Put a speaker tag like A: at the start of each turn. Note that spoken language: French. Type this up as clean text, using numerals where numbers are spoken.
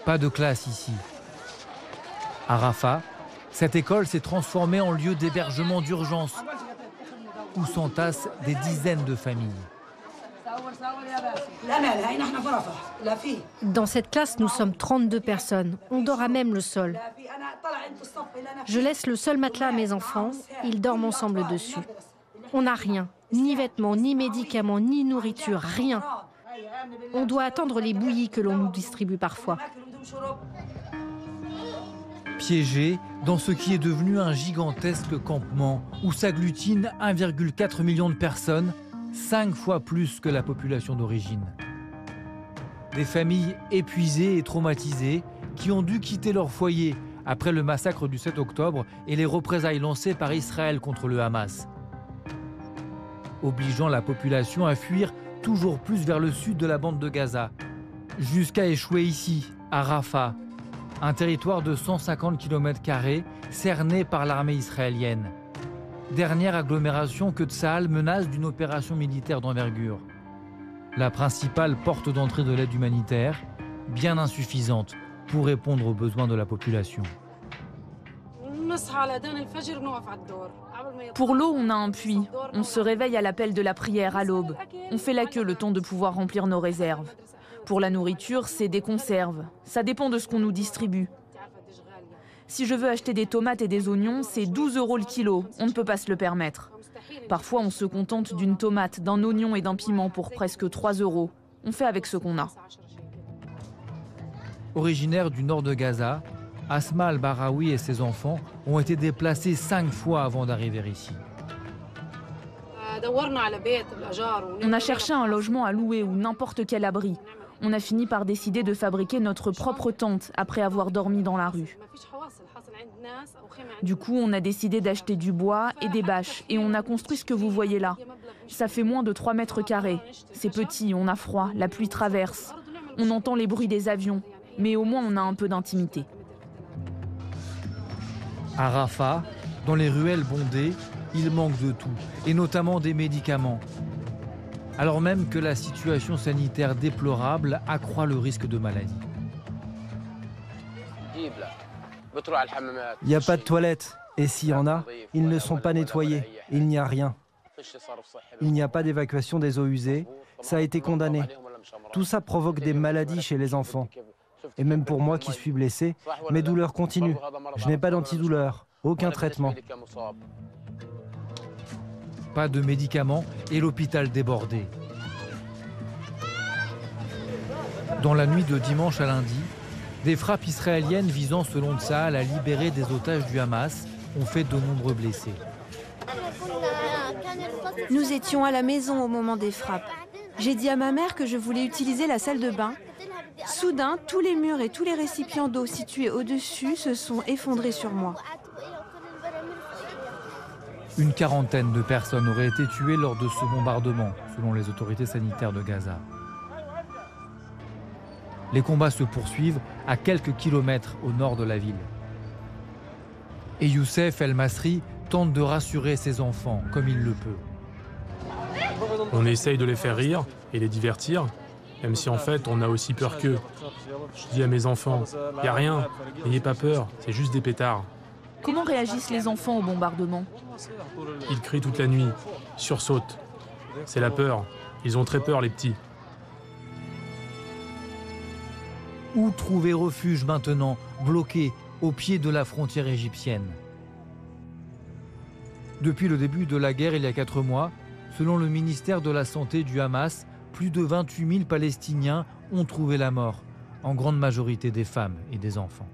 A: Pas de classe ici. À Rafah, cette école s'est transformée en lieu d'hébergement d'urgence où s'entassent des dizaines de familles.
B: Dans cette classe, nous sommes 32 personnes. On dort à même le sol. Je laisse le seul matelas à mes enfants. Ils dorment ensemble dessus. On n'a rien. Ni vêtements, ni médicaments, ni nourriture, rien. On doit attendre les bouillies que l'on nous distribue parfois.
A: Piégés dans ce qui est devenu un gigantesque campement où s'agglutinent 1,4 million de personnes, 5 fois plus que la population d'origine. Des familles épuisées et traumatisées qui ont dû quitter leur foyer après le massacre du 7 octobre et les représailles lancées par Israël contre le Hamas, obligeant la population à fuir toujours plus vers le sud de la bande de Gaza, jusqu'à échouer ici, à Rafah, un territoire de 150 km² cerné par l'armée israélienne. Dernière agglomération que Tsahal menace d'une opération militaire d'envergure. La principale porte d'entrée de l'aide humanitaire, bien insuffisante pour répondre aux besoins de la population.
C: Pour l'eau, on a un puits. On se réveille à l'appel de la prière à l'aube. On fait la queue le temps de pouvoir remplir nos réserves. Pour la nourriture, c'est des conserves. Ça dépend de ce qu'on nous distribue. Si je veux acheter des tomates et des oignons, c'est 12 € le kilo. On ne peut pas se le permettre. Parfois, on se contente d'une tomate, d'un oignon et d'un piment pour presque 3 €. On fait avec ce qu'on a.
A: Originaire du nord de Gaza, Asma al-Baraoui et ses enfants ont été déplacés 5 fois avant d'arriver ici.
C: On a cherché un logement à louer ou n'importe quel abri. On a fini par décider de fabriquer notre propre tente après avoir dormi dans la rue. Du coup, on a décidé d'acheter du bois et des bâches et on a construit ce que vous voyez là. Ça fait moins de 3 m². C'est petit, on a froid, la pluie traverse. On entend les bruits des avions, mais au moins on a un peu d'intimité.
A: À Rafah, dans les ruelles bondées, il manque de tout, et notamment des médicaments. Alors même que la situation sanitaire déplorable accroît le risque de maladie.
D: Il n'y a pas de toilettes, et s'il y en a, ils ne sont pas nettoyés, il n'y a rien. Il n'y a pas d'évacuation des eaux usées, ça a été condamné. Tout ça provoque des maladies chez les enfants. Et même pour moi qui suis blessé, mes douleurs continuent. Je n'ai pas d'antidouleur, aucun traitement.
A: Pas de médicaments et l'hôpital débordé. Dans la nuit de dimanche à lundi, des frappes israéliennes visant selon Tsahal à libérer des otages du Hamas ont fait de nombreux blessés.
E: Nous étions à la maison au moment des frappes. J'ai dit à ma mère que je voulais utiliser la salle de bain. Soudain, tous les murs et tous les récipients d'eau situés au-dessus se sont effondrés sur moi.
A: Une quarantaine de personnes auraient été tuées lors de ce bombardement, selon les autorités sanitaires de Gaza. Les combats se poursuivent à quelques kilomètres au nord de la ville. Et Youssef El Masri tente de rassurer ses enfants comme il le peut.
F: On essaye de les faire rire et les divertir, même si en fait on a aussi peur qu'eux. Je dis à mes enfants, il n'y a rien, n'ayez pas peur, c'est juste des pétards.
C: Comment réagissent les enfants au bombardement?
F: Ils crient toute la nuit, sursautent. C'est la peur, ils ont très peur les petits.
A: Où trouver refuge maintenant, bloqué au pied de la frontière égyptienne? Depuis le début de la guerre il y a 4 mois, selon le ministère de la Santé du Hamas, plus de 28 000 Palestiniens ont trouvé la mort, en grande majorité des femmes et des enfants.